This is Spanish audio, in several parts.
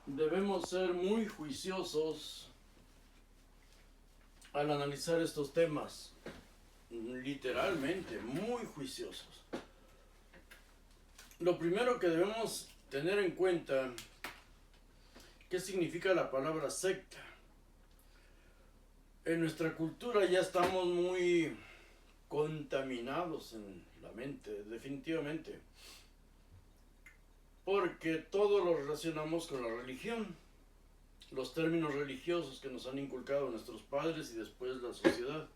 Debemos ser muy juiciosos al analizar estos temas, literalmente, muy juiciosos. Lo primero que debemos tener en cuenta, ¿qué significa la palabra secta? En nuestra cultura ya estamos muy contaminados en la mente, definitivamente, porque todo lo relacionamos con la religión, los términos religiosos que nos han inculcado nuestros padres y después la sociedad.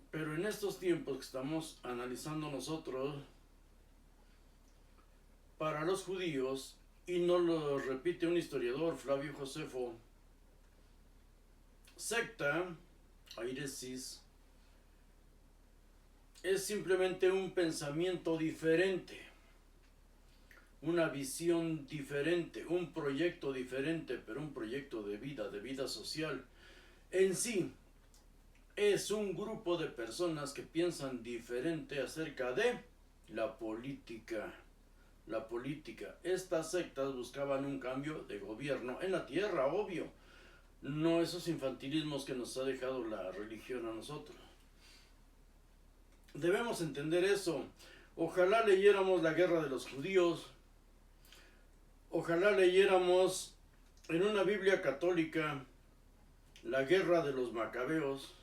Pero en estos tiempos que estamos analizando nosotros, para los judíos, y nos lo repite un historiador, Flavio Josefo, secta, airesis, es simplemente un pensamiento diferente, una visión diferente, un proyecto diferente, pero un proyecto de vida social. En sí, es un grupo de personas que piensan diferente acerca de la política. La política. Estas sectas buscaban un cambio de gobierno en la tierra, obvio. No esos infantilismos que nos ha dejado la religión a nosotros. Debemos entender eso. Ojalá leyéramos la guerra de los judíos. Ojalá leyéramos en una Biblia católica la guerra de los macabeos.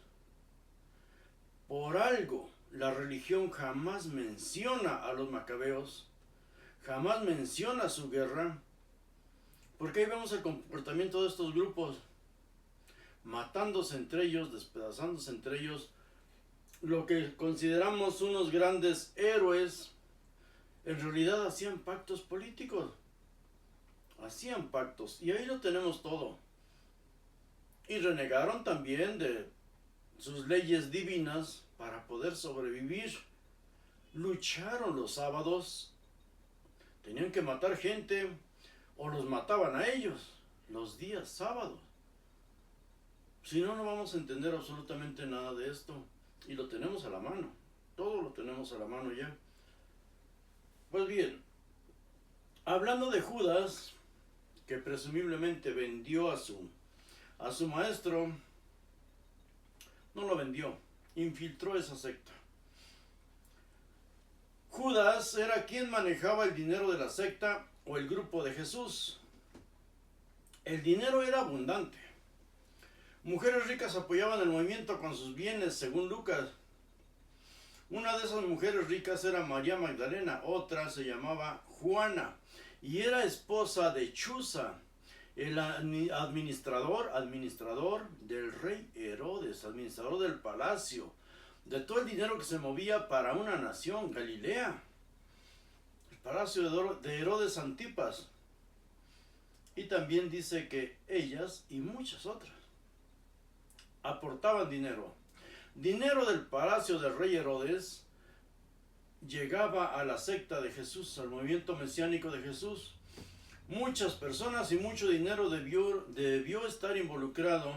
Por algo, la religión jamás menciona a los macabeos, jamás menciona su guerra, porque ahí vemos el comportamiento de estos grupos, matándose entre ellos, despedazándose entre ellos, lo que consideramos unos grandes héroes, en realidad hacían pactos políticos, hacían pactos, y ahí lo tenemos todo. Y renegaron también de sus leyes divinas para poder sobrevivir. Lucharon los sábados, tenían que matar gente o los mataban a ellos los días sábados. Si no, no vamos a entender absolutamente nada de esto. Y lo tenemos a la mano, todo lo tenemos a la mano ya. Pues bien, hablando de Judas, que presumiblemente vendió a su maestro, no lo vendió, infiltró esa secta. Judas era quien manejaba el dinero de la secta o el grupo de Jesús. El dinero era abundante. Mujeres ricas apoyaban el movimiento con sus bienes, según Lucas. Una de esas mujeres ricas era María Magdalena, otra se llamaba Juana y era esposa de Chuza, el administrador del rey Herodes, administrador del palacio, de todo el dinero que se movía para una nación, Galilea, el palacio de Herodes Antipas. Y también dice que ellas y muchas otras aportaban dinero. Dinero del palacio del rey Herodes llegaba a la secta de Jesús, al movimiento mesiánico de Jesús. Muchas personas y mucho dinero debió estar involucrado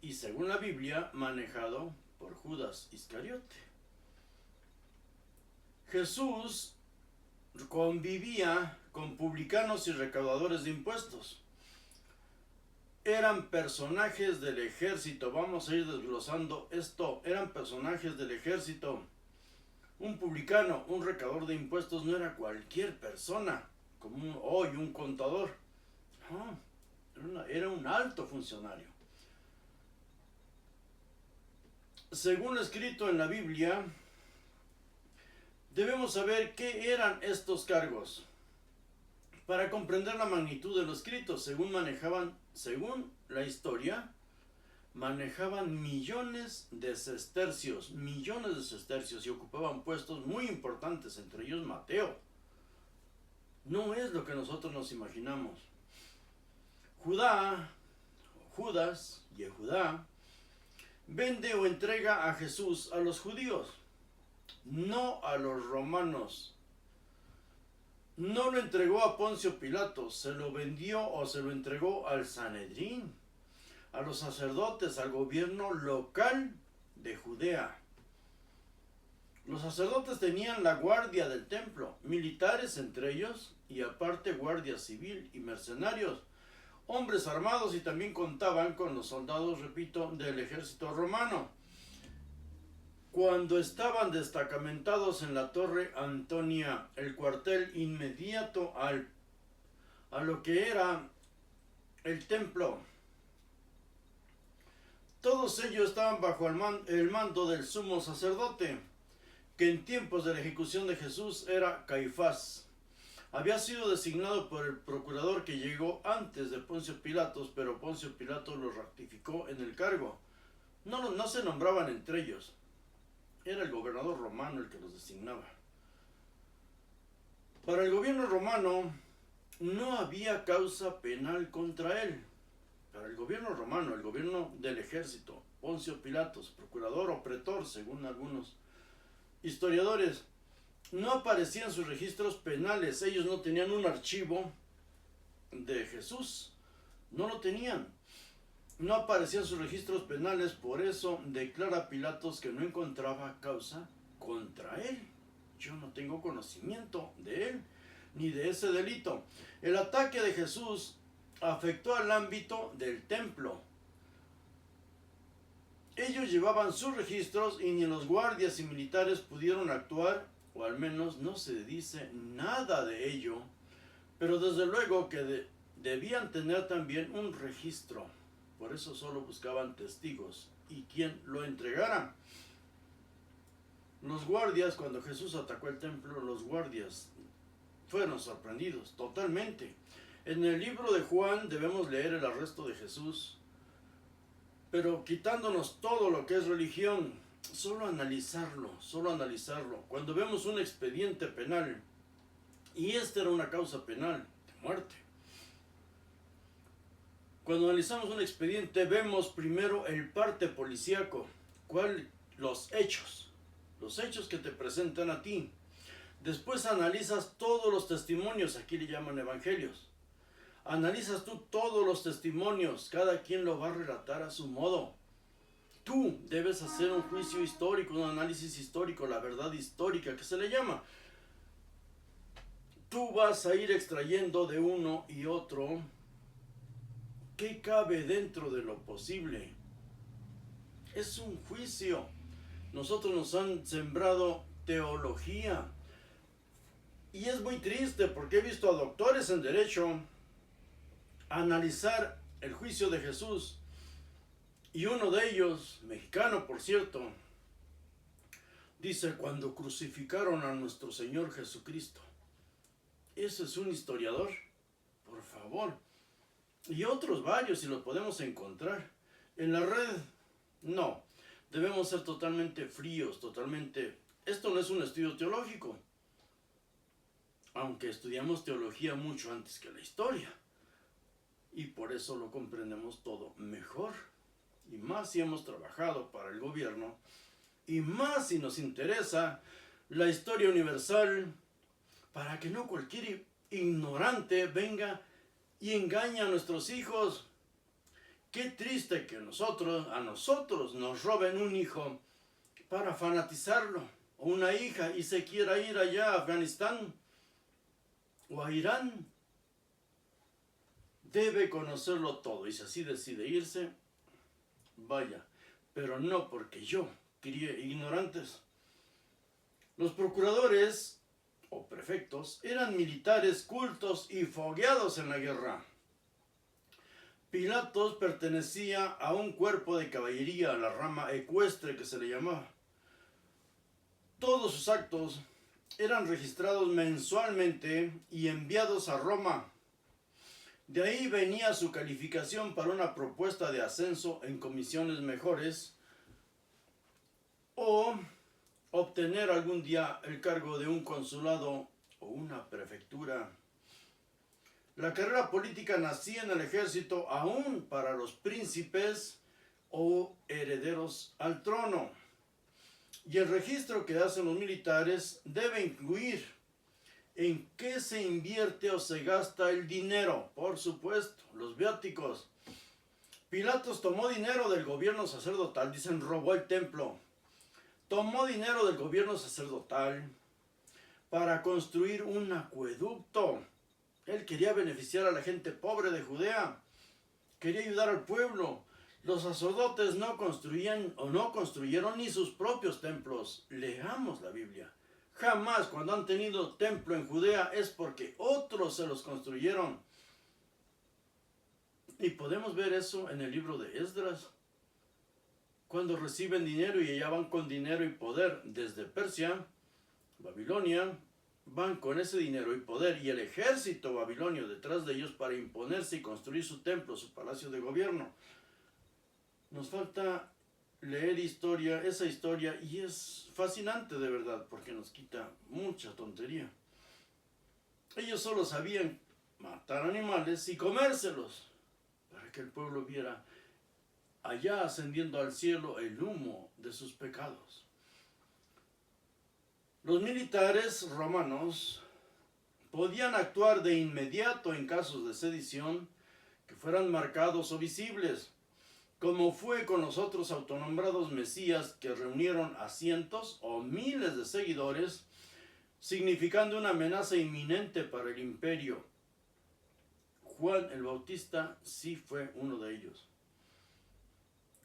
y, según la Biblia, manejado por Judas Iscariote. Jesús convivía con publicanos y recaudadores de impuestos. Eran personajes del ejército, vamos a ir desglosando esto, eran personajes del ejército. Un publicano, un recaudador de impuestos no era cualquier persona, como hoy un contador. No, era un alto funcionario. Según lo escrito en la Biblia, debemos saber qué eran estos cargos para comprender la magnitud de lo escrito. Según la historia, manejaban millones de sestercios y ocupaban puestos muy importantes, entre ellos Mateo. No es lo que nosotros nos imaginamos. Judas, Yehudá, vende o entrega a Jesús a los judíos, no a los romanos. No lo entregó a Poncio Pilato, se lo vendió o se lo entregó al Sanedrín, a los sacerdotes, al gobierno local de Judea. Los sacerdotes tenían la guardia del templo, militares entre ellos, y aparte guardia civil y mercenarios, hombres armados, y también contaban con los soldados, repito, del ejército romano. Cuando estaban destacamentados en la Torre Antonia, el cuartel inmediato a lo que era el templo, todos ellos estaban bajo el mando del sumo sacerdote, que en tiempos de la ejecución de Jesús era Caifás. Había sido designado por el procurador que llegó antes de Poncio Pilatos, pero Poncio Pilatos lo ratificó en el cargo. No se nombraban entre ellos. Era el gobernador romano el que los designaba. Para el gobierno romano no había causa penal contra él. Para el gobierno romano, el gobierno del ejército, Poncio Pilatos, procurador o pretor, según algunos historiadores, no aparecían sus registros penales. Ellos no tenían un archivo de Jesús. No lo tenían. No aparecían sus registros penales, por eso declara Pilatos que no encontraba causa contra él. Yo no tengo conocimiento de él, ni de ese delito. El ataque de Jesús afectó al ámbito del templo. Ellos llevaban sus registros y ni los guardias y militares pudieron actuar, o al menos no se dice nada de ello, pero desde luego que debían tener también un registro. Por eso solo buscaban testigos y quien lo entregara. Los guardias, cuando Jesús atacó el templo, los guardias fueron sorprendidos totalmente. En el libro de Juan debemos leer el arresto de Jesús, pero quitándonos todo lo que es religión, solo analizarlo. Cuando vemos un expediente penal, y esta era una causa penal de muerte. Cuando analizamos un expediente, vemos primero el parte policíaco, los hechos que te presentan a ti. Después analizas todos los testimonios, aquí le llaman evangelios. Analizas tú todos los testimonios, cada quien lo va a relatar a su modo. Tú debes hacer un juicio histórico, un análisis histórico, la verdad histórica que se le llama. Tú vas a ir extrayendo de uno y otro qué cabe dentro de lo posible. Es un juicio. Nosotros nos han sembrado teología. Y es muy triste porque he visto a doctores en derecho analizar el juicio de Jesús. Y uno de ellos, mexicano por cierto, dice: cuando crucificaron a nuestro Señor Jesucristo. ¿Eso es un historiador? Por favor. Y otros varios, si los podemos encontrar. En la red, no. Debemos ser totalmente fríos, Esto no es un estudio teológico. Aunque estudiamos teología mucho antes que la historia. Y por eso lo comprendemos todo mejor. Y más si hemos trabajado para el gobierno. Y más si nos interesa la historia universal. Para que no cualquier ignorante venga y engañe a nuestros hijos. Qué triste que a nosotros nos roben un hijo para fanatizarlo. O una hija y se quiera ir allá a Afganistán o a Irán. Debe conocerlo todo, y si así decide irse, vaya, pero no porque yo crié ignorantes. Los procuradores o prefectos eran militares cultos y fogueados en la guerra. Pilatos pertenecía a un cuerpo de caballería, a la rama ecuestre que se le llamaba. Todos sus actos eran registrados mensualmente y enviados a Roma. De ahí venía su calificación para una propuesta de ascenso en comisiones mejores o obtener algún día el cargo de un consulado o una prefectura. La carrera política nacía en el ejército aún para los príncipes o herederos al trono. Y el registro que hacen los militares debe incluir en qué se invierte o se gasta el dinero. Por supuesto, los viáticos. Pilatos tomó dinero del gobierno sacerdotal, dicen, robó el templo. tomó dinero del gobierno sacerdotal para construir un acueducto. Él quería beneficiar a la gente pobre de Judea, quería ayudar al pueblo. Los sacerdotes no construyeron ni sus propios templos. Leamos la Biblia. Jamás cuando han tenido templo en Judea es porque otros se los construyeron. Y podemos ver eso en el libro de Esdras. Cuando reciben dinero y allá van con dinero y poder desde Persia, Babilonia, van con ese dinero y poder y el ejército babilonio detrás de ellos para imponerse y construir su templo, su palacio de gobierno. Nos falta leer esa historia, y es fascinante de verdad porque nos quita mucha tontería. Ellos solo sabían matar animales y comérselos para que el pueblo viera allá ascendiendo al cielo el humo de sus pecados. Los militares romanos podían actuar de inmediato en casos de sedición que fueran marcados o visibles, como fue con los otros autonombrados mesías que reunieron a cientos o miles de seguidores, significando una amenaza inminente para el imperio. Juan el Bautista sí fue uno de ellos.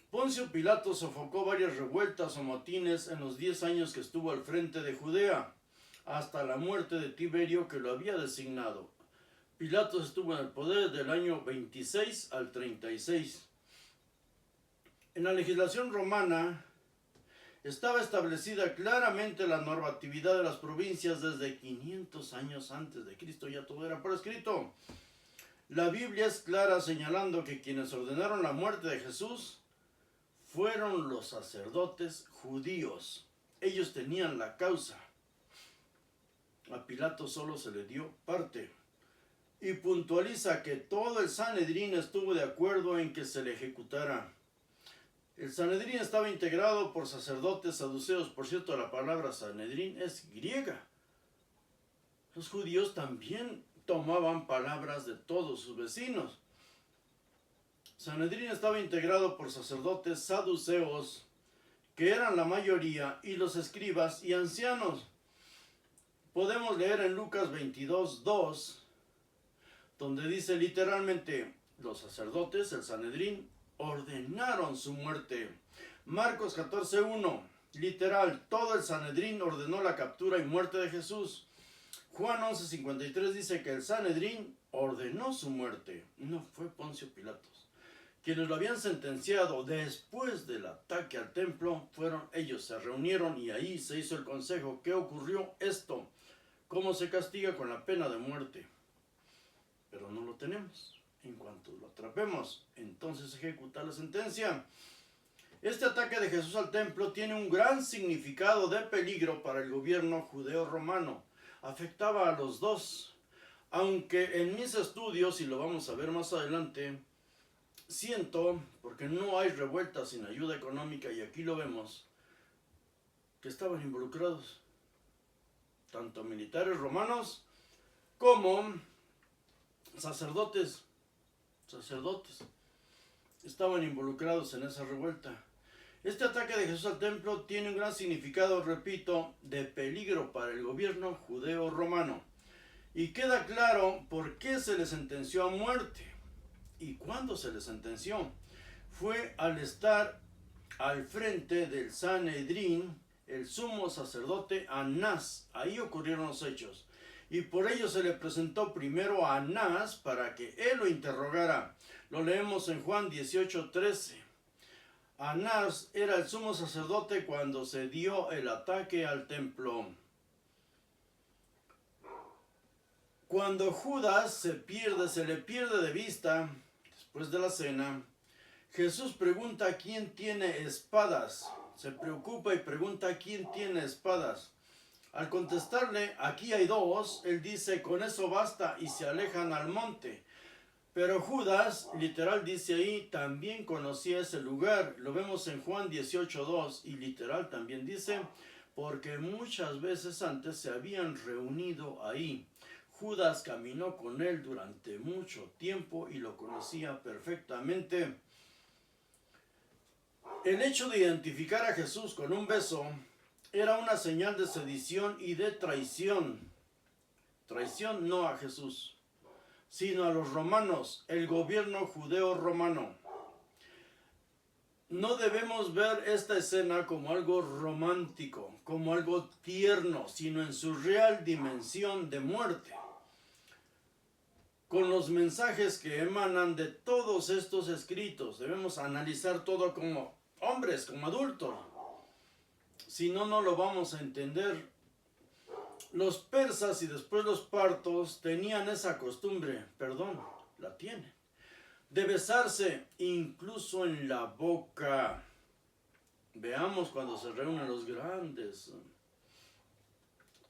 Poncio Pilato sofocó varias revueltas o motines en los 10 años que estuvo al frente de Judea, hasta la muerte de Tiberio, que lo había designado. Pilato estuvo en el poder del año 26 al 36. En la legislación romana estaba establecida claramente la normatividad de las provincias desde 500 años antes de Cristo, ya todo era por escrito. La Biblia es clara señalando que quienes ordenaron la muerte de Jesús fueron los sacerdotes judíos. Ellos tenían la causa. A Pilato solo se le dio parte. Y puntualiza que todo el Sanedrín estuvo de acuerdo en que se le ejecutara. El Sanedrín estaba integrado por sacerdotes saduceos. Por cierto, la palabra Sanedrín es griega. Los judíos también tomaban palabras de todos sus vecinos. Sanedrín estaba integrado por sacerdotes saduceos, que eran la mayoría, y los escribas y ancianos. Podemos leer en Lucas 22:2, donde dice literalmente, los sacerdotes, el Sanedrín, ordenaron su muerte. Marcos 14:1, literal, todo el Sanedrín ordenó la captura y muerte de Jesús. Juan 11:53 dice que el Sanedrín ordenó su muerte, no fue Poncio Pilatos. Quienes lo habían sentenciado después del ataque al templo fueron ellos, se reunieron y ahí se hizo el consejo. ¿Qué ocurrió esto? ¿Cómo se castiga? Con la pena de muerte. Pero no lo tenemos. En cuanto lo atrapemos, entonces ejecuta la sentencia. Este ataque de Jesús al templo tiene un gran significado de peligro para el gobierno judeo-romano. Afectaba a los dos. Aunque en mis estudios, y lo vamos a ver más adelante, siento, porque no hay revuelta sin ayuda económica, y aquí lo vemos, que estaban involucrados tanto militares romanos como sacerdotes estaban involucrados en esa revuelta. Este ataque de Jesús al templo tiene un gran significado, repito, de peligro para el gobierno judeo-romano. Y queda claro por qué se le sentenció a muerte. ¿Y cuándo se le sentenció? Fue al estar al frente del Sanedrín el sumo sacerdote Anás. Ahí ocurrieron los hechos. Y por ello se le presentó primero a Anás para que él lo interrogara. Lo leemos en Juan 18:13. Anás era el sumo sacerdote cuando se dio el ataque al templo. Cuando Judas se le pierde de vista, después de la cena, Jesús pregunta quién tiene espadas. Se preocupa y pregunta quién tiene espadas. Al contestarle, aquí hay dos, él dice, con eso basta, y se alejan al monte. Pero Judas, literal dice ahí, también conocía ese lugar. Lo vemos en Juan 18:2, y literal también dice, porque muchas veces antes se habían reunido ahí. Judas caminó con él durante mucho tiempo y lo conocía perfectamente. El hecho de identificar a Jesús con un beso era una señal de sedición y de traición. Traición no a Jesús, sino a los romanos, el gobierno judeo-romano. No debemos ver esta escena como algo romántico, como algo tierno, sino en su real dimensión de muerte. Con los mensajes que emanan de todos estos escritos, debemos analizar todo como hombres, como adultos. Si no, no lo vamos a entender. Los persas y después los partos tenían esa costumbre, la tienen, de besarse incluso en la boca. Veamos cuando se reúnen los grandes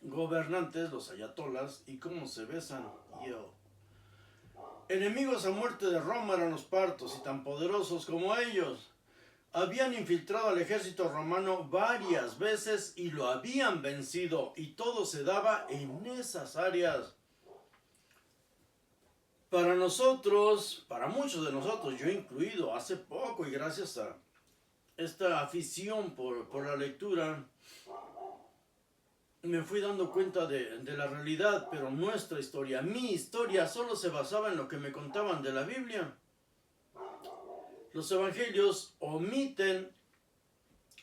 gobernantes, los ayatolas, y cómo se besan. Enemigos a muerte de Roma eran los partos, y tan poderosos como ellos. Habían infiltrado al ejército romano varias veces y lo habían vencido, y todo se daba en esas áreas. Para nosotros, para muchos de nosotros, yo incluido, hace poco y gracias a esta afición por la lectura, me fui dando cuenta de la realidad, pero nuestra historia, mi historia, solo se basaba en lo que me contaban de la Biblia. Los evangelios omiten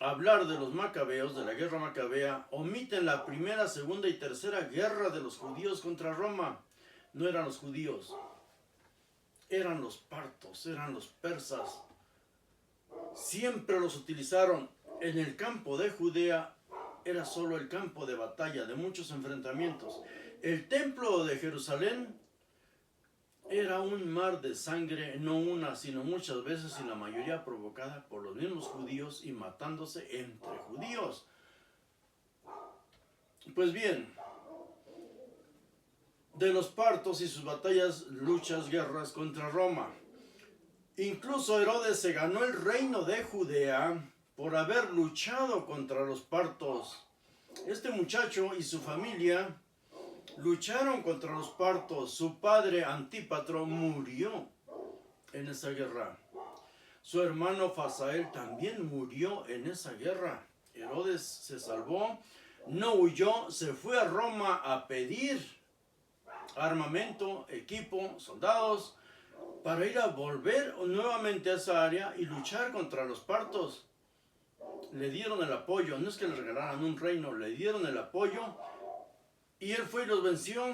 hablar de los macabeos, de la guerra macabea, omiten la primera, segunda y tercera guerra de los judíos contra Roma. No eran los judíos, eran los partos, eran los persas. Siempre los utilizaron. En el campo de Judea era solo el campo de batalla, de muchos enfrentamientos. El templo de Jerusalén era un mar de sangre, no una, sino muchas veces, y la mayoría provocada por los mismos judíos y matándose entre judíos. Pues bien, de los partos y sus batallas, luchas, guerras contra Roma. Incluso Herodes se ganó el reino de Judea por haber luchado contra los partos. Este muchacho y su familia lucharon contra los partos. Su padre Antípatro murió en esa guerra. Su hermano Fasael también murió en esa guerra. Herodes se salvó, no huyó, se fue a Roma a pedir armamento, equipo, soldados, para ir a volver nuevamente a esa área y luchar contra los partos. Le dieron el apoyo, no es que le regalaran un reino, le dieron el apoyo y él fue y los venció.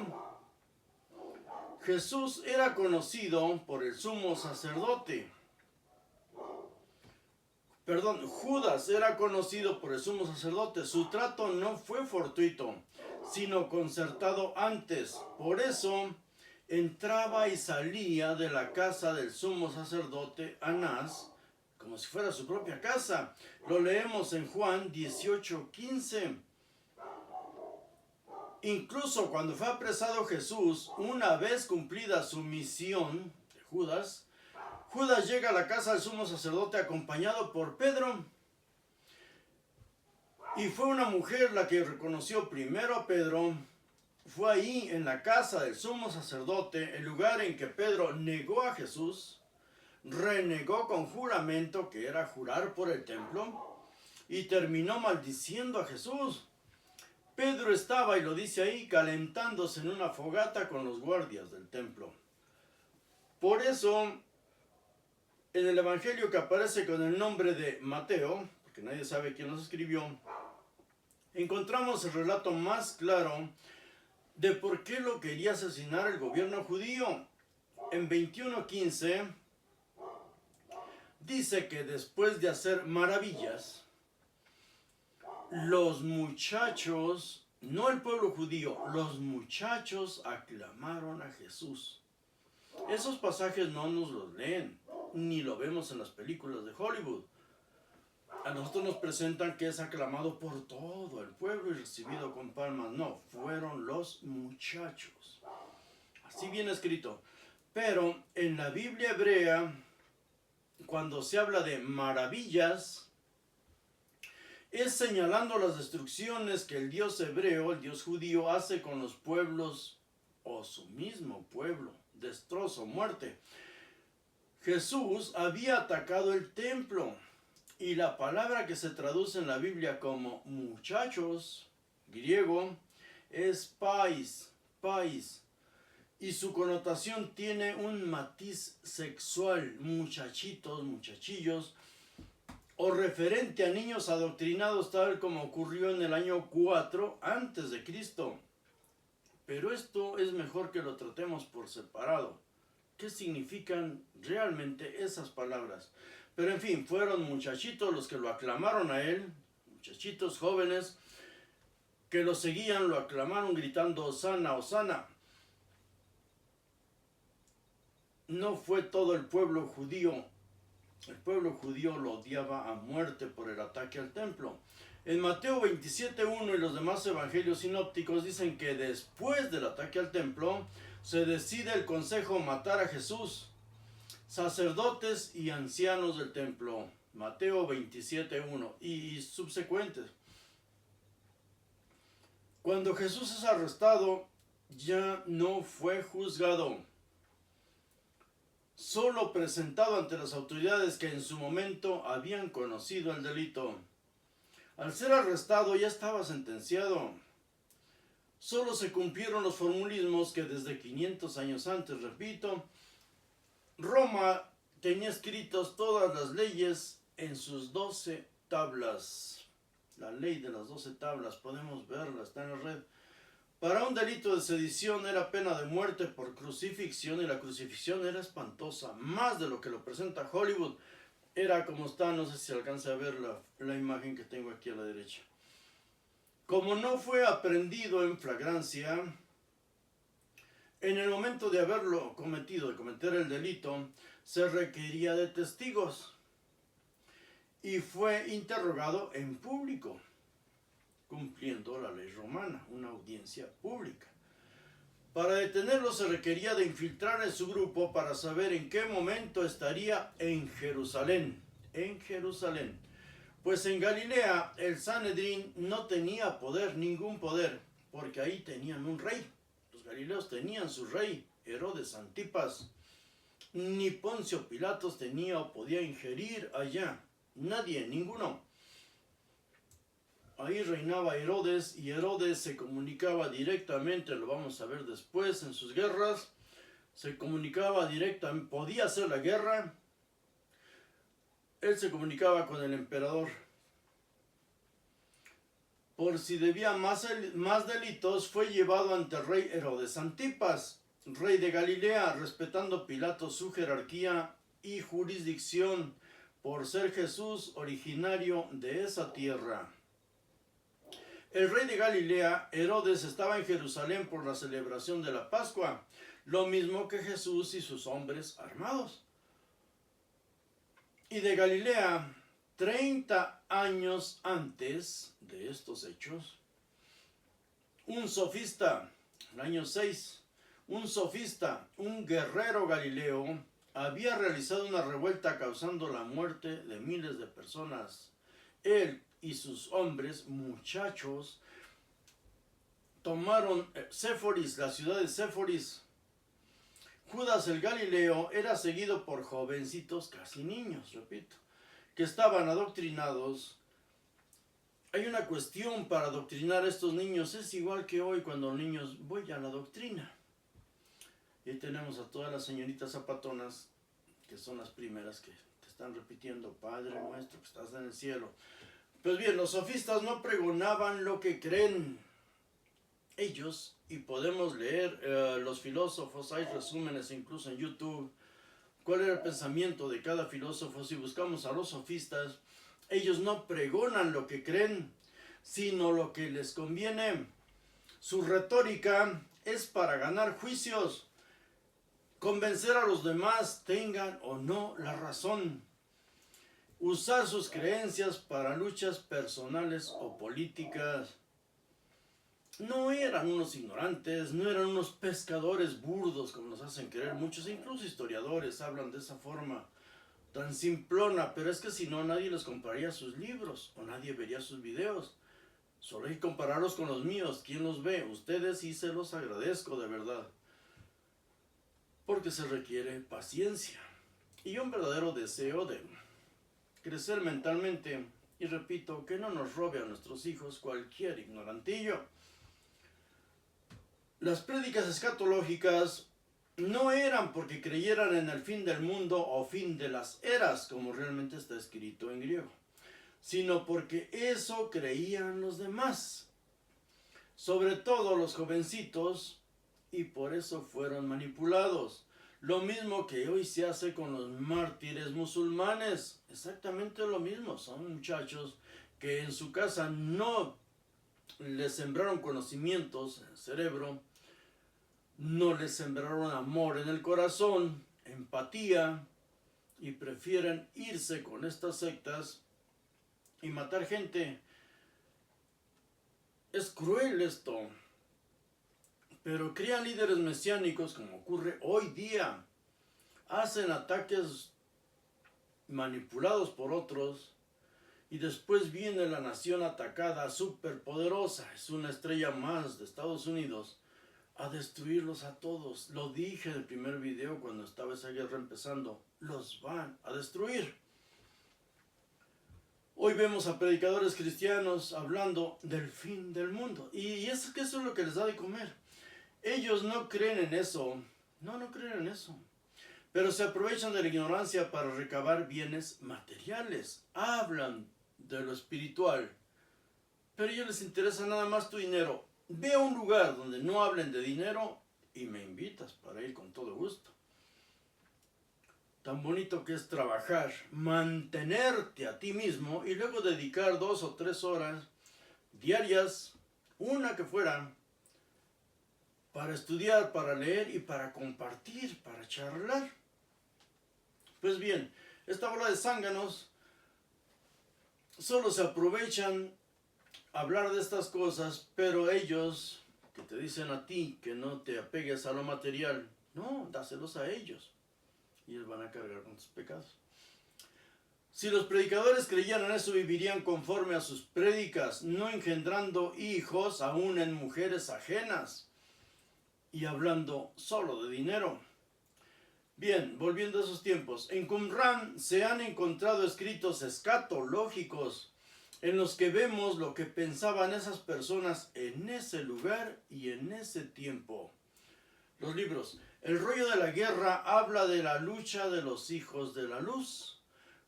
Jesús era conocido por el sumo sacerdote. Judas era conocido por el sumo sacerdote. Su trato no fue fortuito, sino concertado antes. Por eso entraba y salía de la casa del sumo sacerdote Anás como si fuera su propia casa. Lo leemos en Juan 18:15. Incluso cuando fue apresado Jesús, una vez cumplida su misión de Judas, Judas llega a la casa del sumo sacerdote acompañado por Pedro. Y fue una mujer la que reconoció primero a Pedro. Fue ahí en la casa del sumo sacerdote, el lugar en que Pedro negó a Jesús, renegó con juramento, que era jurar por el templo, y terminó maldiciendo a Jesús. Pedro estaba, y lo dice ahí, calentándose en una fogata con los guardias del templo. Por eso, en el evangelio que aparece con el nombre de Mateo, porque nadie sabe quién los escribió, encontramos el relato más claro de por qué lo quería asesinar el gobierno judío. En 21:15 dice que después de hacer maravillas, los muchachos, no el pueblo judío, los muchachos aclamaron a Jesús. Esos pasajes no nos los leen, ni lo vemos en las películas de Hollywood. A nosotros nos presentan que es aclamado por todo el pueblo y recibido con palmas. No, fueron los muchachos. Así viene escrito. Pero en la Biblia hebrea, cuando se habla de maravillas, es señalando las destrucciones que el Dios hebreo, el Dios judío, hace con los pueblos o su mismo pueblo. Destrozo, muerte. Jesús había atacado el templo. Y la palabra que se traduce en la Biblia como muchachos, griego, es pais. Y su connotación tiene un matiz sexual, muchachitos, muchachillos, o referente a niños adoctrinados tal como ocurrió en el año 4 antes de Cristo. Pero esto es mejor que lo tratemos por separado. ¿Qué significan realmente esas palabras? Pero en fin, fueron muchachitos los que lo aclamaron a él, muchachitos jóvenes que lo seguían, lo aclamaron gritando Hosana, Hosana. No fue todo el pueblo judío lo odiaba a muerte por el ataque al templo. En Mateo 27:1 y los demás evangelios sinópticos dicen que después del ataque al templo se decide el consejo matar a Jesús, sacerdotes y ancianos del templo. Mateo 27:1 y subsecuentes. Cuando Jesús es arrestado, ya no fue juzgado, solo presentado ante las autoridades que en su momento habían conocido el delito. Al ser arrestado ya estaba sentenciado. Solo se cumplieron los formalismos que desde 500 años antes, repito, Roma tenía escritos todas las leyes en sus 12 tablas. La ley de las 12 tablas, podemos verla, está en la red. Para un delito de sedición era pena de muerte por crucifixión, y la crucifixión era espantosa, más de lo que lo presenta Hollywood. Era como está, no sé si alcanza a ver la imagen que tengo aquí a la derecha. Como no fue aprehendido en flagrancia, en el momento de haberlo cometido, de cometer el delito, se requería de testigos y fue interrogado en público, cumpliendo la ley romana, una audiencia pública. Para detenerlo se requería de infiltrar en su grupo para saber en qué momento estaría en Jerusalén. Pues en Galilea el Sanedrín no tenía poder, ningún poder, porque ahí tenían un rey. Los galileos tenían su rey, Herodes Antipas. Ni Poncio Pilatos tenía o podía ingerir allá. Nadie, ninguno. Ahí reinaba Herodes y Herodes se comunicaba directamente, lo vamos a ver después en sus guerras, se comunicaba directamente, podía hacer la guerra, él se comunicaba con el emperador. Por si debía más delitos, fue llevado ante el rey Herodes Antipas, rey de Galilea, respetando Pilato su jerarquía y jurisdicción, por ser Jesús originario de esa tierra. El rey de Galilea, Herodes, estaba en Jerusalén por la celebración de la Pascua, lo mismo que Jesús y sus hombres armados. Y de Galilea, 30 años antes de estos hechos, un sofista, el año 6, un guerrero galileo, había realizado una revuelta causando la muerte de miles de personas. Él y sus hombres, muchachos, tomaron Séforis, la ciudad de Séforis. Judas el Galileo era seguido por jovencitos, casi niños, repito, que estaban adoctrinados. Hay una cuestión para adoctrinar a estos niños, es igual que hoy cuando los niños voy a la doctrina. Y ahí tenemos a todas las señoritas zapatonas, que son las primeras que te están repitiendo, Padre nuestro que estás en el cielo. Pues bien, los sofistas no pregonaban lo que creen ellos, y podemos leer los filósofos, hay resúmenes incluso en YouTube, cuál era el pensamiento de cada filósofo. Si buscamos a los sofistas, ellos no pregonan lo que creen, sino lo que les conviene. Su retórica es para ganar juicios, convencer a los demás, tengan o no la razón. Usar sus creencias para luchas personales o políticas. No eran unos ignorantes, no eran unos pescadores burdos como nos hacen creer muchos, incluso historiadores hablan de esa forma tan simplona, pero es que si no nadie les compraría sus libros o nadie vería sus videos. Solo hay que compararlos con los míos. ¿Quién los ve? Ustedes, y se los agradezco de verdad, porque se requiere paciencia y un verdadero deseo de crecer mentalmente y repito, que no nos robe a nuestros hijos cualquier ignorantillo. Las prédicas escatológicas no eran porque creyeran en el fin del mundo o fin de las eras, como realmente está escrito en griego, sino porque eso creían los demás, sobre todo los jovencitos, y por eso fueron manipulados. Lo mismo que hoy se hace con los mártires musulmanes, exactamente lo mismo. Son muchachos que en su casa no les sembraron conocimientos en el cerebro, no les sembraron amor en el corazón, empatía, y prefieren irse con estas sectas y matar gente. Es cruel esto, pero crían líderes mesiánicos como ocurre hoy día. Hacen ataques manipulados por otros y después viene la nación atacada, superpoderosa, es una estrella más de Estados Unidos, a destruirlos a todos. Lo dije en el primer video cuando estaba esa guerra empezando, los van a destruir. Hoy vemos a predicadores cristianos hablando del fin del mundo, y es que eso es lo que les da de comer. Ellos no creen en eso, no creen en eso, pero se aprovechan de la ignorancia para recabar bienes materiales. Hablan de lo espiritual, pero a ellos les interesa nada más tu dinero. Ve a un lugar donde no hablen de dinero y me invitas para ir con todo gusto. Tan bonito que es trabajar, mantenerte a ti mismo y luego dedicar 2 o 3 horas diarias, una que fuera, para estudiar, para leer y para compartir, para charlar. Pues bien, esta bola de zánganos solo se aprovechan a hablar de estas cosas, pero ellos que te dicen a ti que no te apegues a lo material, no, dáselos a ellos y ellos van a cargar con tus pecados. Si los predicadores creyeran eso, vivirían conforme a sus prédicas, no engendrando hijos aún en mujeres ajenas y hablando solo de dinero. Bien, volviendo a esos tiempos, en Qumran se han encontrado escritos escatológicos en los que vemos lo que pensaban esas personas en ese lugar y en ese tiempo. Los libros. El rollo de la guerra habla de la lucha de los hijos de la luz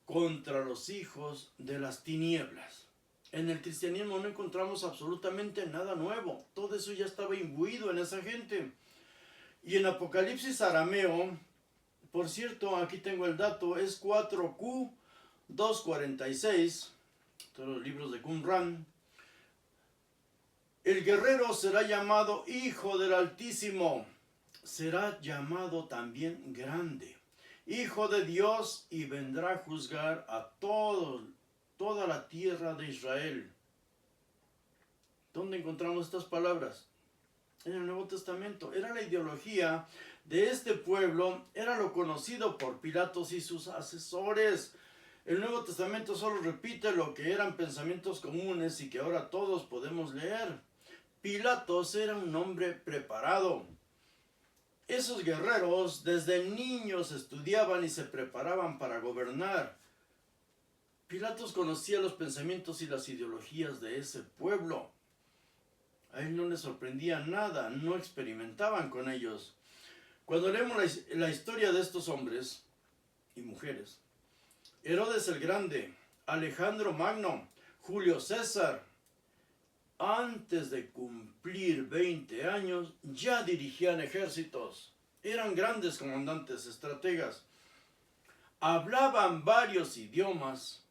contra los hijos de las tinieblas. En el cristianismo no encontramos absolutamente nada nuevo. Todo eso ya estaba imbuido en esa gente. Y en Apocalipsis arameo, por cierto, aquí tengo el dato, es 4Q 246, todos los libros de Qumran. El guerrero será llamado Hijo del Altísimo, será llamado también Grande, Hijo de Dios, y vendrá a juzgar a toda la tierra de Israel. ¿Dónde encontramos estas palabras? En el Nuevo Testamento. Era la ideología de este pueblo, era lo conocido por Pilatos y sus asesores. El Nuevo Testamento solo repite lo que eran pensamientos comunes y que ahora todos podemos leer. Pilatos era un hombre preparado. Esos guerreros desde niños estudiaban y se preparaban para gobernar. Pilatos conocía los pensamientos y las ideologías de ese pueblo. A él no le sorprendía nada, no experimentaban con ellos. Cuando leemos la historia de estos hombres y mujeres, Herodes el Grande, Alejandro Magno, Julio César, antes de cumplir 20 años, ya dirigían ejércitos. Eran grandes comandantes, estrategas. Hablaban varios idiomas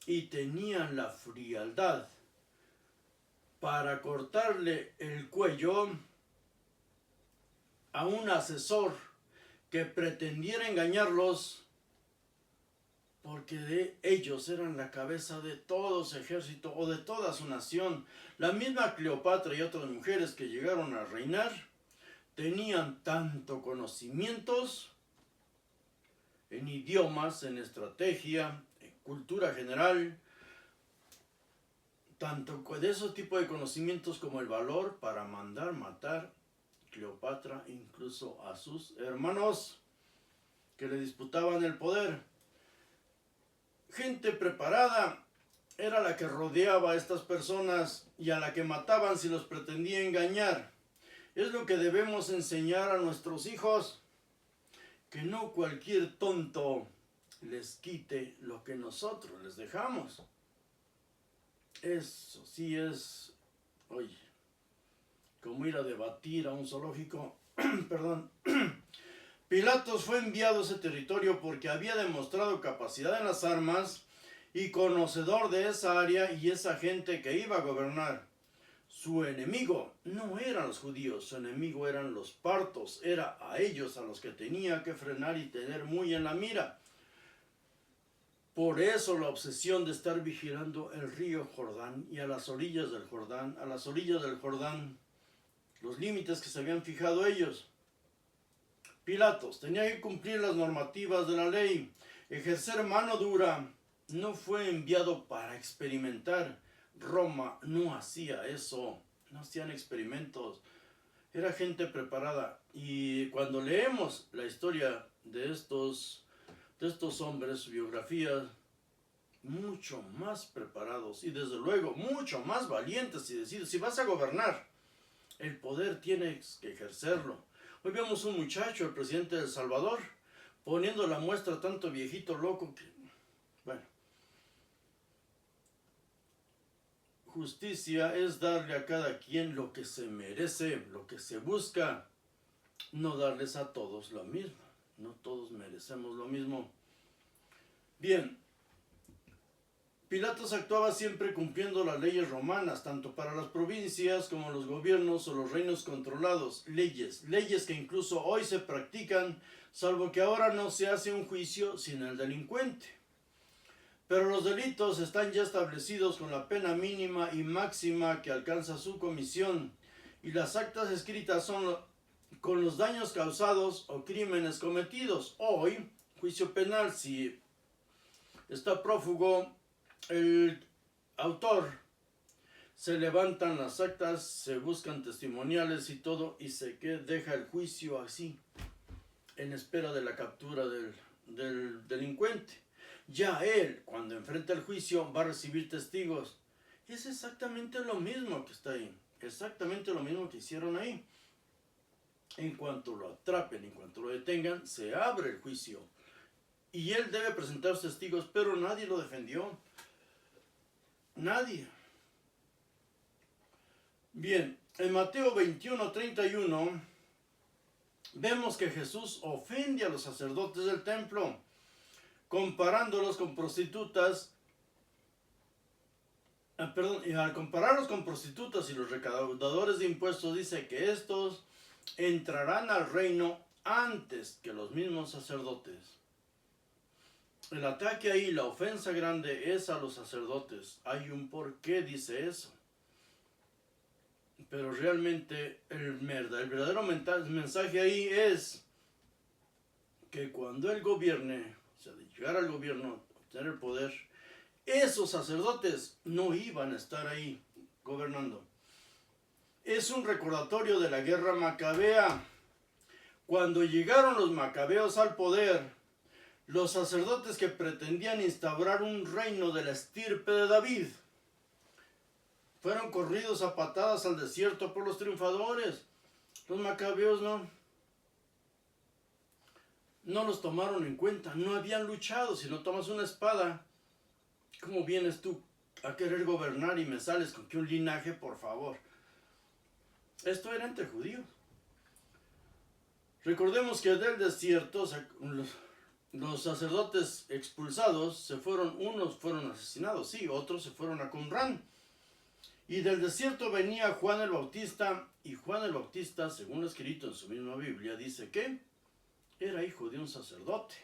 y tenían la frialdad para cortarle el cuello a un asesor que pretendiera engañarlos, porque ellos eran la cabeza de todo su ejército o de toda su nación. La misma Cleopatra y otras mujeres que llegaron a reinar tenían tanto conocimientos en idiomas, en estrategia, en cultura general, tanto de esos tipos de conocimientos como el valor para mandar matar Cleopatra incluso a sus hermanos que le disputaban el poder. Gente preparada era la que rodeaba a estas personas y a la que mataban si los pretendía engañar. Es lo que debemos enseñar a nuestros hijos, que no cualquier tonto les quite lo que nosotros les dejamos. Eso sí es, oye, como ir a debatir a un zoológico. Perdón. Pilatos fue enviado a ese territorio porque había demostrado capacidad en las armas y conocedor de esa área y esa gente que iba a gobernar. Su enemigo no eran los judíos, su enemigo eran los partos, era a ellos a los que tenía que frenar y tener muy en la mira. Por eso la obsesión de estar vigilando el río Jordán y a las orillas del Jordán, los límites que se habían fijado ellos. Pilatos tenía que cumplir las normativas de la ley, ejercer mano dura. No fue enviado para experimentar. Roma no hacía eso, no hacían experimentos. Era gente preparada. Y cuando leemos la historia de estos hombres, su biografía, mucho más preparados y desde luego mucho más valientes y decididos. Si vas a gobernar, el poder tienes que ejercerlo. Hoy vemos un muchacho, el presidente de El Salvador, poniendo la muestra tanto viejito loco que, bueno, justicia es darle a cada quien lo que se merece, lo que se busca, no darles a todos lo mismo. No todos merecemos lo mismo. Bien, Pilatos actuaba siempre cumpliendo las leyes romanas, tanto para las provincias como los gobiernos o los reinos controlados. Leyes que incluso hoy se practican, salvo que ahora no se hace un juicio sin el delincuente. Pero los delitos están ya establecidos con la pena mínima y máxima que alcanza su comisión, y las actas escritas son con los daños causados o crímenes cometidos. Hoy, juicio penal, si está prófugo el autor, se levantan las actas, se buscan testimoniales y todo, y se deja el juicio así, en espera de la captura del delincuente. Ya él, cuando enfrenta el juicio, va a recibir testigos. Es exactamente lo mismo que está ahí, exactamente lo mismo que hicieron ahí. En cuanto lo atrapen, en cuanto lo detengan, se abre el juicio. Y él debe presentar testigos, pero nadie lo defendió. Nadie. Bien, en Mateo 21:31 vemos que Jesús ofende a los sacerdotes del templo, comparándolos con prostitutas. Y al compararlos con prostitutas y los recaudadores de impuestos, dice que estos entrarán al reino antes que los mismos sacerdotes. El ataque ahí, la ofensa grande es a los sacerdotes. Hay un por qué dice eso. Pero realmente el verdadero mensaje ahí es que cuando él gobierne, o sea, de llegar al gobierno, obtener el poder, esos sacerdotes no iban a estar ahí gobernando. Es un recordatorio de la guerra macabea. Cuando llegaron los macabeos al poder, los sacerdotes que pretendían instaurar un reino de la estirpe de David fueron corridos a patadas al desierto por los triunfadores. Los macabeos no los tomaron en cuenta, no habían luchado. Si no tomas una espada, ¿cómo vienes tú a querer gobernar y me sales con que un linaje, por favor? Esto era entre judíos. Recordemos que del desierto, los sacerdotes expulsados unos fueron asesinados, sí, otros se fueron a Qumrán. Y del desierto venía Juan el Bautista, y Juan el Bautista, según lo escrito en su misma Biblia, dice que era hijo de un sacerdote,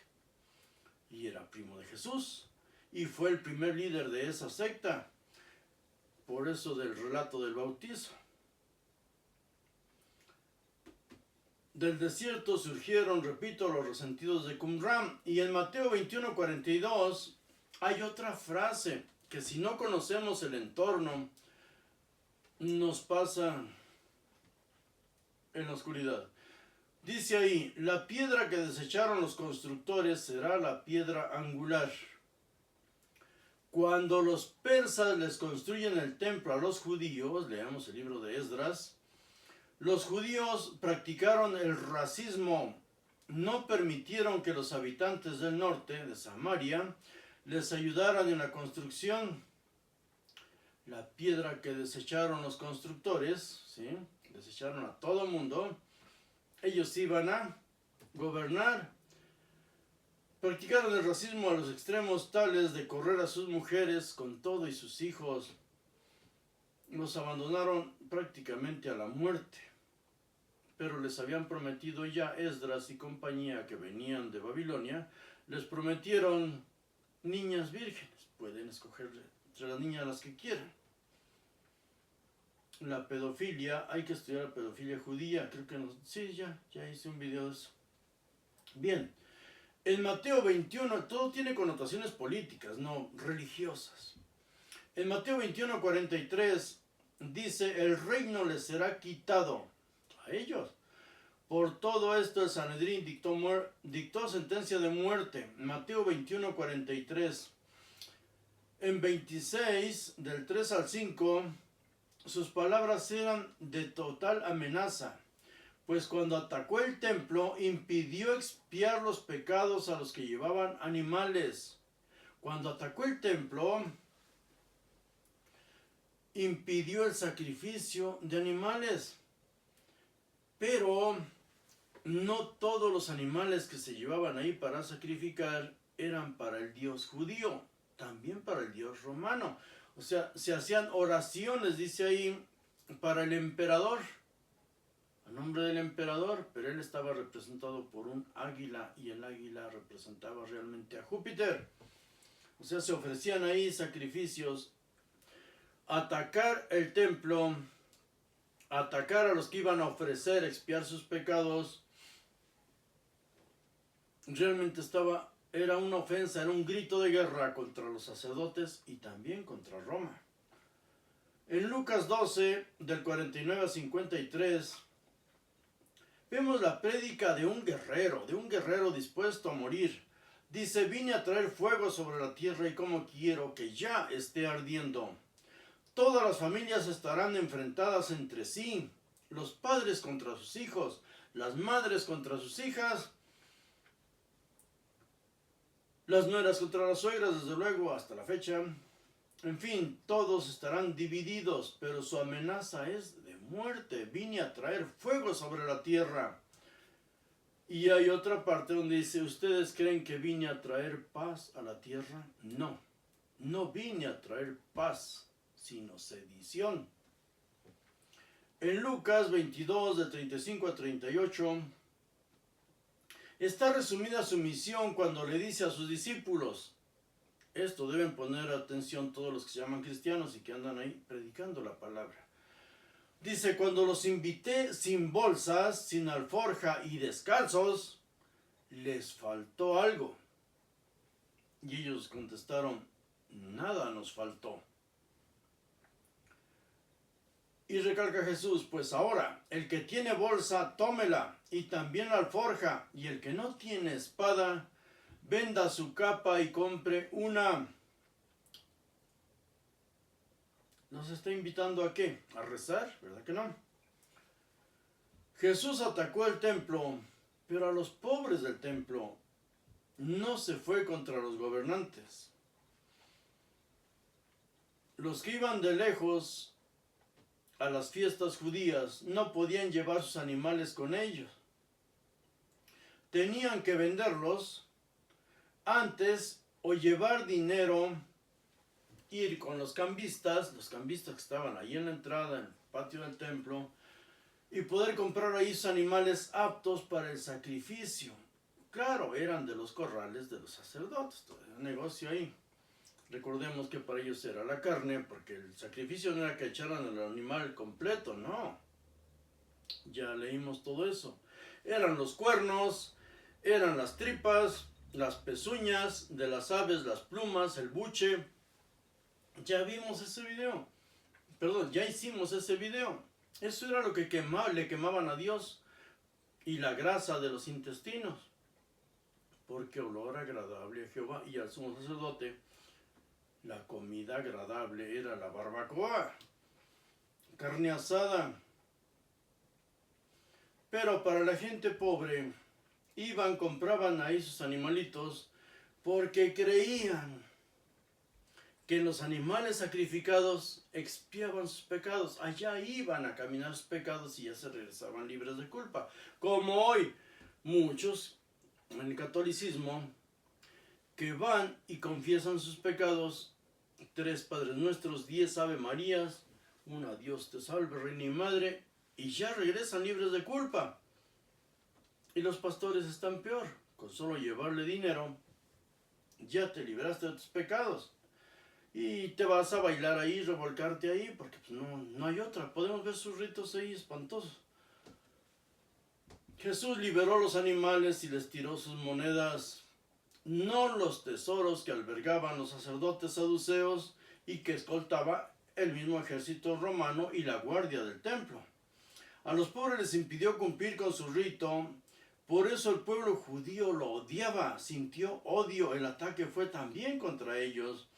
y era primo de Jesús, y fue el primer líder de esa secta, por eso del relato del bautizo. Del desierto surgieron, repito, los resentidos de Qumrán. Y en Mateo 21:42 hay otra frase que si no conocemos el entorno, nos pasa en la oscuridad. Dice ahí, la piedra que desecharon los constructores será la piedra angular. Cuando los persas les construyen el templo a los judíos, leamos el libro de Esdras, los judíos practicaron el racismo, no permitieron que los habitantes del norte, de Samaria, les ayudaran en la construcción. La piedra que desecharon los constructores, ¿sí? Desecharon a todo mundo, ellos iban a gobernar. Practicaron el racismo a los extremos tales de correr a sus mujeres con todo y sus hijos. Los abandonaron prácticamente a la muerte. Pero les habían prometido ya Esdras y compañía que venían de Babilonia, les prometieron niñas vírgenes. Pueden escoger entre las niñas las que quieran. La pedofilia, hay que estudiar la pedofilia judía, creo que no, sí, ya hice un video de eso. Bien, en Mateo 21, todo tiene connotaciones políticas, no religiosas. En Mateo 21:43 dice, el reino les será quitado a ellos. Por todo esto el Sanedrín dictó sentencia de muerte. Mateo 21:43. En 26, del 3 al 5, sus palabras eran de total amenaza, pues cuando atacó el templo impidió expiar los pecados a los que llevaban animales. Cuando atacó el templo impidió el sacrificio de animales. Pero no todos los animales que se llevaban ahí para sacrificar eran para el dios judío, también para el dios romano. O sea, se hacían oraciones, dice ahí, para el emperador, a nombre del emperador, pero él estaba representado por un águila y el águila representaba realmente a Júpiter. O sea, se ofrecían ahí sacrificios. Atacar el templo, atacar a los que iban a ofrecer, expiar sus pecados, realmente era una ofensa, era un grito de guerra contra los sacerdotes y también contra Roma. En Lucas 12, del 49 a 53, vemos la prédica de un guerrero dispuesto a morir. Dice, vine a traer fuego sobre la tierra y como quiero que ya esté ardiendo. Todas las familias estarán enfrentadas entre sí, los padres contra sus hijos, las madres contra sus hijas, las nueras contra las suegras, desde luego, hasta la fecha. En fin, todos estarán divididos, pero su amenaza es de muerte. Vine a traer fuego sobre la tierra. Y hay otra parte donde dice, ¿ustedes creen que vine a traer paz a la tierra? No, no vine a traer paz, sino sedición. En Lucas 22, de 35 a 38, está resumida su misión cuando le dice a sus discípulos, esto deben poner atención todos los que se llaman cristianos y que andan ahí predicando la palabra. Dice, cuando los invité sin bolsas, sin alforja y descalzos, les faltó algo. Y ellos contestaron, nada nos faltó. Y recalca Jesús, pues ahora, el que tiene bolsa, tómela, y también la alforja, y el que no tiene espada, venda su capa y compre una. ¿Nos está invitando a qué? ¿A rezar? ¿Verdad que no? Jesús atacó el templo, pero a los pobres del templo. No se fue contra los gobernantes. Los que iban de lejos a las fiestas judías no podían llevar sus animales con ellos. Tenían que venderlos antes o llevar dinero, ir con los cambistas que estaban ahí en la entrada, en el patio del templo, y poder comprar ahí sus animales aptos para el sacrificio. Claro, eran de los corrales de los sacerdotes, todo el negocio ahí. Recordemos que para ellos era la carne, porque el sacrificio no era que echaran el animal completo, no. Ya leímos todo eso. Eran los cuernos, eran las tripas, las pezuñas de las aves, las plumas, el buche. Ya vimos ese video. Perdón, ya hicimos ese video. Eso era lo que le quemaban a Dios. Y la grasa de los intestinos. Porque olor agradable a Jehová y al sumo sacerdote La comida agradable era la barbacoa, carne asada. Pero para la gente pobre, iban, compraban ahí sus animalitos porque creían que los animales sacrificados expiaban sus pecados. Allá iban a caminar sus pecados y ya se regresaban libres de culpa. Como hoy, muchos en el catolicismo que van y confiesan sus pecados, 3 Padres Nuestros, 10 Ave Marías, una Dios te salve, Reina y Madre, y ya regresan libres de culpa. Y los pastores están peor, con solo llevarle dinero, ya te libraste de tus pecados. Y te vas a bailar ahí, revolcarte ahí, porque pues no hay otra. Podemos ver sus ritos ahí espantosos. Jesús liberó los animales y les tiró sus monedas, no los tesoros que albergaban los sacerdotes saduceos y que escoltaba el mismo ejército romano y la guardia del templo. A los pobres les impidió cumplir con su rito, por eso el pueblo judío lo odiaba, sintió odio, el ataque fue también contra ellos.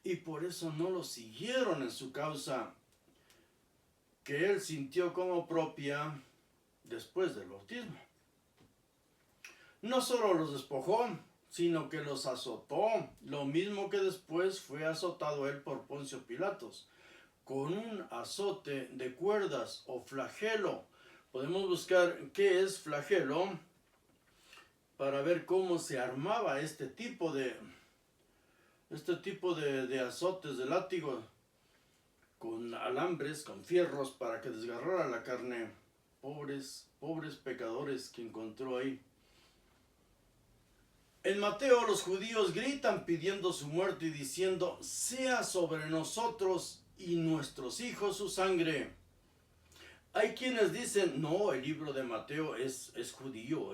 Y por eso no lo siguieron en su causa, que él sintió como propia después del bautismo. No solo los despojó, sino que los azotó, lo mismo que después fue azotado él por Poncio Pilatos, con un azote de cuerdas o flagelo. Podemos buscar qué es flagelo para ver cómo se armaba este tipo de azotes de látigo, con alambres, con fierros, para que desgarrara la carne. Pobres pecadores que encontró ahí. En Mateo los judíos gritan pidiendo su muerte y diciendo: sea sobre nosotros y nuestros hijos su sangre. Hay quienes dicen: no, el libro de Mateo es judío,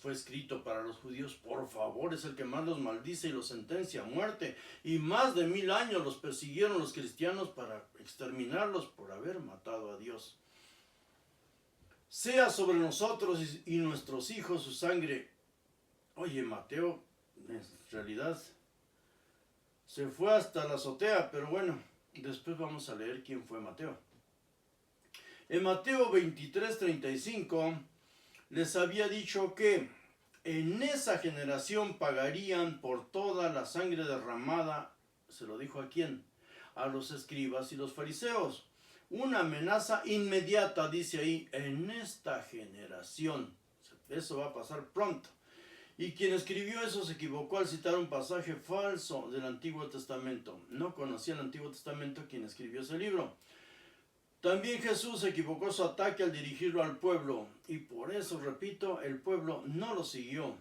fue escrito para los judíos. Por favor, es el que más los maldice y los sentencia a muerte. Y más de 1000 años los persiguieron los cristianos para exterminarlos por haber matado a Dios. Sea sobre nosotros y nuestros hijos su sangre. Oye, Mateo, en realidad, se fue hasta la azotea, pero bueno, después vamos a leer quién fue Mateo. En Mateo 23:35 les había dicho que en esa generación pagarían por toda la sangre derramada. ¿Se lo dijo a quién? A los escribas y los fariseos. Una amenaza inmediata, dice ahí, en esta generación. Eso va a pasar pronto. Y quien escribió eso se equivocó al citar un pasaje falso del Antiguo Testamento. No conocía el Antiguo Testamento quien escribió ese libro. También Jesús equivocó su ataque al dirigirlo al pueblo. Y por eso, repito, el pueblo no lo siguió.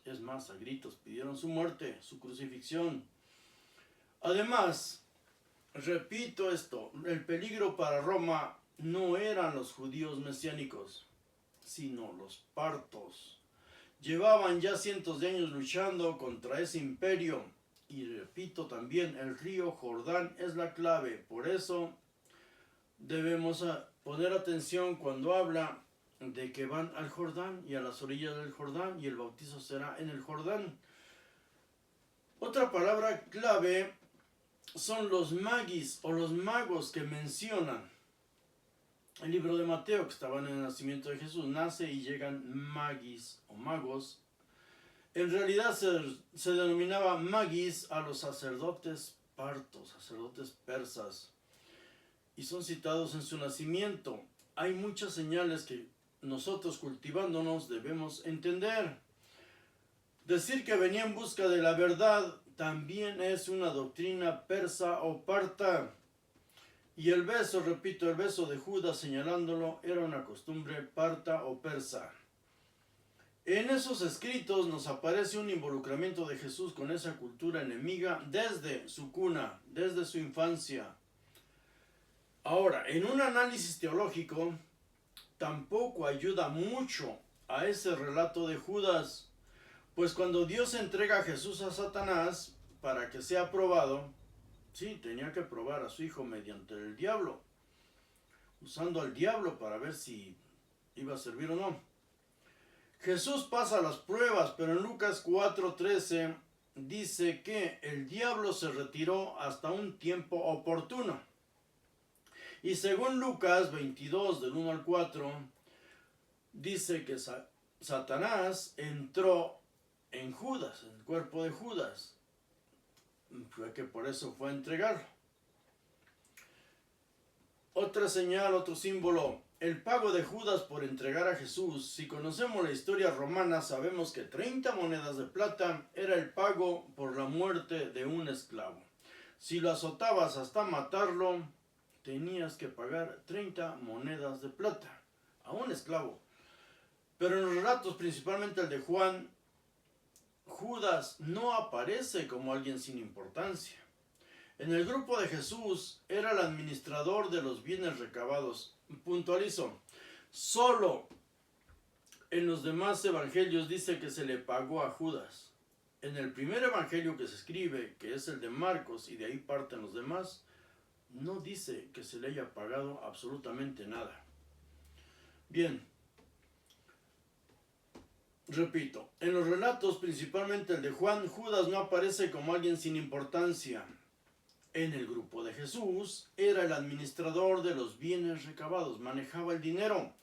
Es más, a gritos pidieron su muerte, su crucifixión. Además, repito esto, el peligro para Roma no eran los judíos mesiánicos, sino los partos. Llevaban ya cientos de años luchando contra ese imperio. Y repito también, el río Jordán es la clave. Por eso debemos poner atención cuando habla de que van al Jordán y a las orillas del Jordán y el bautizo será en el Jordán. Otra palabra clave son los magis o los magos que mencionan el libro de Mateo, que estaban en el nacimiento de Jesús. Nace y llegan magis o magos. En realidad se denominaba magis a los sacerdotes partos, sacerdotes persas, y son citados en su nacimiento. Hay muchas señales que nosotros, cultivándonos, debemos entender. Decir que venía en busca de la verdad también es una doctrina persa o parta. Y el beso, repito, el beso de Judas señalándolo, era una costumbre parta o persa. En esos escritos nos aparece un involucramiento de Jesús con esa cultura enemiga desde su cuna, desde su infancia. Ahora, en un análisis teológico, tampoco ayuda mucho a ese relato de Judas, pues cuando Dios entrega a Jesús a Satanás para que sea probado, sí, tenía que probar a su hijo mediante el diablo, usando al diablo para ver si iba a servir o no. Jesús pasa las pruebas, pero en Lucas 4:13 dice que el diablo se retiró hasta un tiempo oportuno. Y según Lucas 22, del 1 al 4, dice que Satanás entró en Judas, en el cuerpo de Judas. Fue que por eso fue a entregarlo. Otra señal, otro símbolo, el pago de Judas por entregar a Jesús. Si conocemos la historia romana, sabemos que 30 monedas de plata era el pago por la muerte de un esclavo. Si lo azotabas hasta matarlo, tenías que pagar 30 monedas de plata a un esclavo. Pero en los relatos, principalmente el de Juan, Judas no aparece como alguien sin importancia. En el grupo de Jesús era el administrador de los bienes recabados. Puntualizo, solo en los demás evangelios dice que se le pagó a Judas. En el primer evangelio que se escribe, que es el de Marcos, y de ahí parten los demás, no dice que se le haya pagado absolutamente nada. Bien, repito, en los relatos, principalmente el de Juan, Judas no aparece como alguien sin importancia. En el grupo de Jesús era el administrador de los bienes recabados, manejaba el dinero.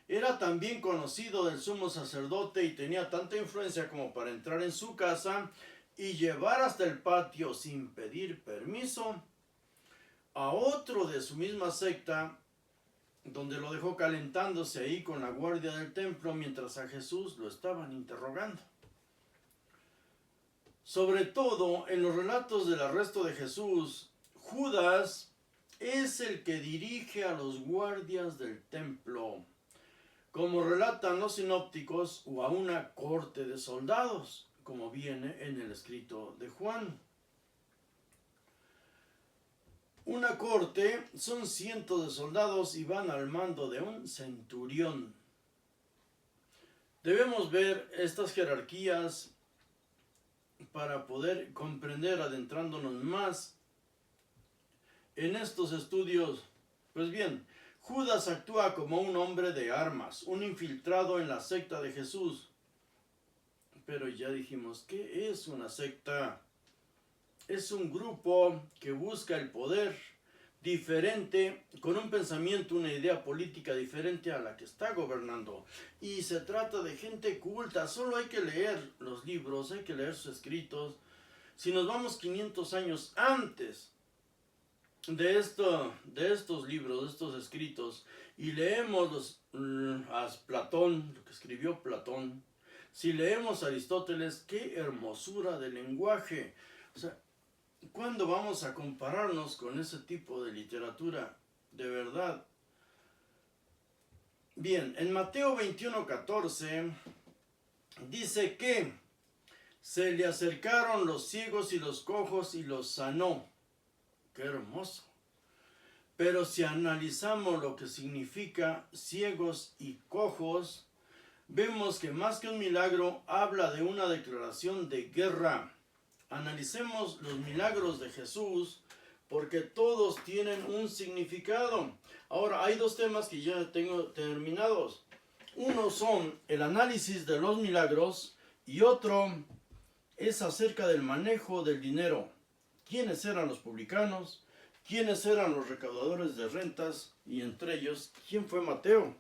Era también conocido del sumo sacerdote y tenía tanta influencia como para entrar en su casa y llevar hasta el patio sin pedir permiso a otro de su misma secta, donde lo dejó calentándose ahí con la guardia del templo mientras a Jesús lo estaban interrogando. Sobre todo en los relatos del arresto de Jesús, Judas es el que dirige a los guardias del templo, como relatan los sinópticos, o a una corte de soldados, como viene en el escrito de Juan. Una corte son cientos de soldados y van al mando de un centurión. Debemos ver estas jerarquías para poder comprender, adentrándonos más en estos estudios. Pues bien, Judas actúa como un hombre de armas, un infiltrado en la secta de Jesús. Pero ya dijimos, ¿qué es una secta? Es un grupo que busca el poder diferente, con un pensamiento, una idea política diferente a la que está gobernando. Y se trata de gente culta, solo hay que leer los libros, hay que leer sus escritos. Si nos vamos 500 años antes de estos libros, de estos escritos, y leemos a Platón, lo que escribió Platón, si leemos a Aristóteles, qué hermosura de lenguaje. O sea, ¿cuándo vamos a compararnos con ese tipo de literatura? De verdad. Bien, en Mateo 21:14 dice que se le acercaron los ciegos y los cojos y los sanó. ¡Qué hermoso! Pero si analizamos lo que significa ciegos y cojos, vemos que más que un milagro habla de una declaración de guerra. Analicemos los milagros de Jesús, porque todos tienen un significado. Ahora, hay dos temas que ya tengo terminados. Uno son el análisis de los milagros y otro es acerca del manejo del dinero. ¿Quiénes eran los publicanos? ¿Quiénes eran los recaudadores de rentas? Y entre ellos, ¿quién fue Mateo?